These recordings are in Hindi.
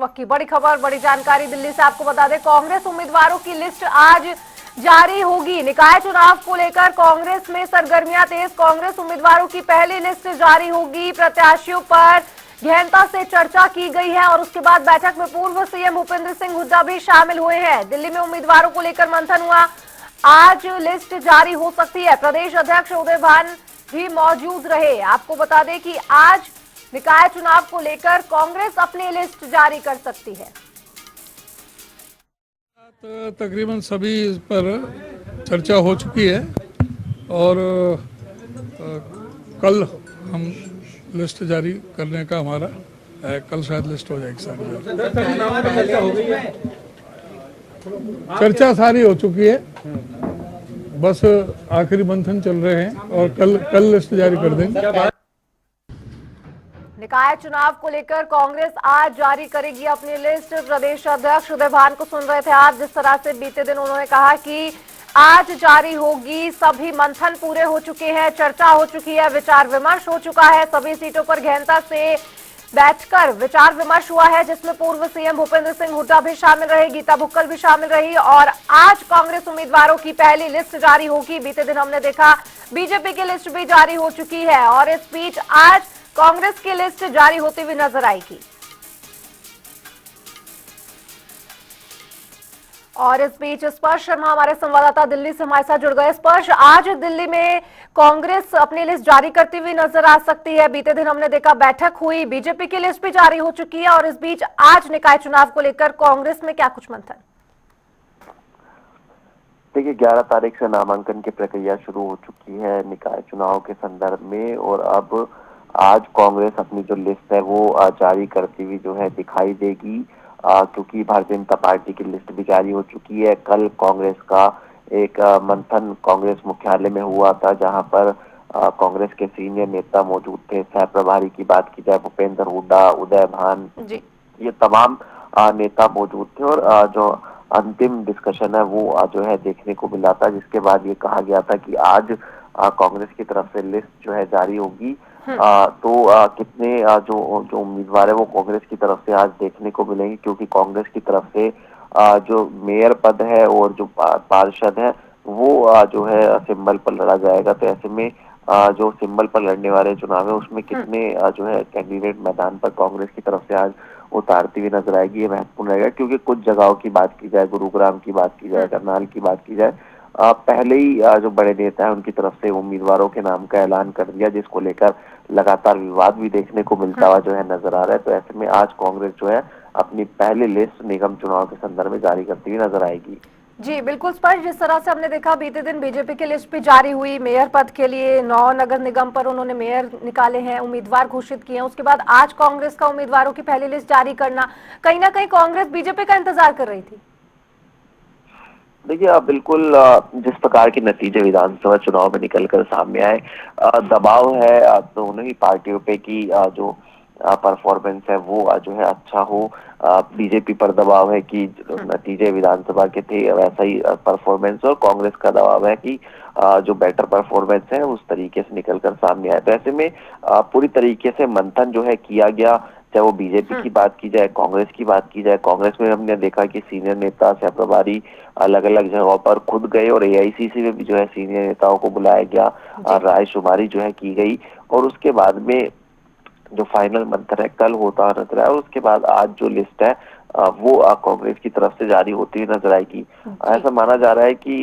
वक्त की बड़ी खबर, बड़ी जानकारी दिल्ली से आपको बता दें, कांग्रेस उम्मीदवारों की लिस्ट आज जारी होगी। निकाय चुनाव को लेकर कांग्रेस में सरगर्मियां तेज। कांग्रेस उम्मीदवारों की पहली लिस्ट जारी होगी। प्रत्याशियों पर गहनता से चर्चा की गई है और उसके बाद बैठक में पूर्व सीएम भूपेंद्र सिंह हुड्डा भी शामिल हुए हैं। दिल्ली में उम्मीदवारों को लेकर मंथन हुआ। आज लिस्ट जारी हो सकती है। प्रदेश अध्यक्ष उदय भान भी मौजूद रहे। आपको बता दें कि आज निकाय चुनाव को लेकर कांग्रेस अपनी लिस्ट जारी कर सकती है। तो तकरीबन सभी पर चर्चा हो चुकी है और कल हम लिस्ट जारी करने का हमारा कल शायद लिस्ट हो जाएगी सारी। चर्चा सारी हो चुकी है, बस आखिरी मंथन चल रहे हैं और कल लिस्ट जारी कर देंगे। निकाय चुनाव को लेकर कांग्रेस आज जारी करेगी अपनी लिस्ट। प्रदेश अध्यक्ष उदय भान को सुन रहे थे आप, जिस तरह से बीते दिन उन्होंने कहा कि आज जारी होगी। सभी मंथन पूरे हो चुके हैं, चर्चा हो चुकी है, विचार विमर्श हो चुका है। सभी सीटों पर गहनता से बैठकर विचार विमर्श हुआ है, जिसमें पूर्व सीएम भूपेंद्र सिंह हुड्डा भी शामिल रहे, गीता भुक्कल भी शामिल रही और आज कांग्रेस उम्मीदवारों की पहली लिस्ट जारी होगी। बीते दिन हमने देखा बीजेपी की लिस्ट भी जारी हो चुकी है और इस बीच आज कांग्रेस की लिस्ट जारी होती हुई नजर आएगी। और इस बीच स्पर्श शर्मा हमारे संवाददाता दिल्ली से हमारे साथ जुड़ गए। स्पर्श, आज दिल्ली में कांग्रेस अपनी लिस्ट जारी करती हुई नजर आ सकती है। बीते दिन हमने देखा बैठक हुई, बीजेपी की लिस्ट भी जारी हो चुकी है और इस बीच आज निकाय चुनाव को लेकर कांग्रेस में क्या कुछ मंथन? देखिए, 11 तारीख से नामांकन की प्रक्रिया शुरू हो चुकी है निकाय चुनाव के संदर्भ में और अब आज कांग्रेस अपनी जो लिस्ट है वो जारी करती हुई जो है दिखाई देगी, क्योंकि भारतीय जनता पार्टी की लिस्ट भी जारी हो चुकी है। कल कांग्रेस का एक मंथन कांग्रेस मुख्यालय में हुआ था, जहां पर कांग्रेस के सीनियर नेता मौजूद थे। सह प्रभारी की बात की जाए, भूपेंद्र हुड्डा, उदय भान, ये तमाम नेता मौजूद थे और जो अंतिम डिस्कशन है वो जो है देखने को मिला था, जिसके बाद ये कहा गया था कि आज कांग्रेस की तरफ से लिस्ट जो है जारी होगी। तो कितने जो उम्मीदवार है वो कांग्रेस की तरफ से आज देखने को मिलेंगे, क्योंकि कांग्रेस की तरफ से जो मेयर पद है और जो पार्षद है वो जो है सिंबल पर लड़ा जाएगा। तो ऐसे में जो सिंबल पर लड़ने वाले चुनाव है उसमें कितने जो है कैंडिडेट मैदान पर कांग्रेस की तरफ से आज उतारती हुई नजर आएगी, ये महत्वपूर्ण रहेगा। क्योंकि कुछ जगहों की बात की जाए, गुरुग्राम की बात की जाए, करनाल की बात की जाए, पहले ही जो बड़े नेता है उनकी तरफ से उम्मीदवारों के नाम का ऐलान कर दिया, जिसको लेकर लगातार विवाद भी देखने को मिलता हुआ जो है नजर आ रहा है। तो ऐसे में आज कांग्रेस जो है अपनी पहली लिस्ट निगम चुनाव के संदर्भ में जारी करती हुई नजर आएगी। जी बिल्कुल स्पष्ट, जिस तरह से हमने देखा बीते दिन बीजेपी की लिस्ट भी जारी हुई। मेयर पद के लिए 9 नगर निगम पर उन्होंने मेयर निकाले हैं, उम्मीदवार घोषित किए हैं। उसके बाद आज कांग्रेस का उम्मीदवारों की पहली लिस्ट जारी करना, कहीं ना कहीं कांग्रेस बीजेपी का इंतजार कर रही थी। देखिए, बिल्कुल जिस प्रकार के नतीजे विधानसभा चुनाव में निकलकर सामने आए, दबाव है दोनों ही पार्टियों पे की जो परफॉर्मेंस है वो जो है अच्छा हो। बीजेपी पर दबाव है कि नतीजे विधानसभा के थे वैसा ही परफॉर्मेंस, और कांग्रेस का दबाव है कि जो बेटर परफॉर्मेंस है उस तरीके से निकलकर सामने आए। तो ऐसे में पूरी तरीके से मंथन जो है किया गया, चाहे वो बीजेपी की बात की जाए, कांग्रेस की बात की जाए। कांग्रेस में हमने देखा कि सीनियर नेता सह प्रभारी अलग अलग जगहों पर खुद गए और एआईसीसी में भी जो है सीनियर नेताओं को बुलाया गया, रायशुमारी जो है की गई और उसके बाद में जो फाइनल मंथन है कल होता नजर आया। और उसके बाद आज जो लिस्ट है वो कांग्रेस की तरफ से जारी होती हुई नजर आएगी। ऐसा माना जा रहा है कि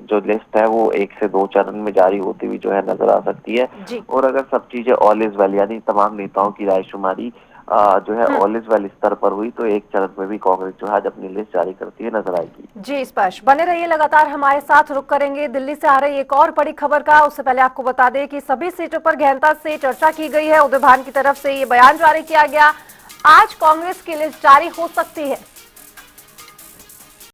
जो लिस्ट है वो 1 से 2 चरण में जारी होती हुई जो है नजर आ सकती है। और अगर सब चीजें ऑल इज वेल, यानी तमाम नेताओं की रायशुमारी जो है ऑल इज वेल स्तर पर हुई, तो एक चरण में भी कांग्रेस जो है आज अपनी लिस्ट जारी करती हुई नजर आएगी। जी स्पर्श, बने रहिए, लगातार हमारे साथ रुक करेंगे। दिल्ली से आ रही एक और बड़ी खबर का उससे पहले आपको बता दें कि सभी सीटों पर गहनता से चर्चा की गई है। उदय भान की तरफ से ये बयान जारी किया गया, आज कांग्रेस की लिस्ट जारी हो सकती है।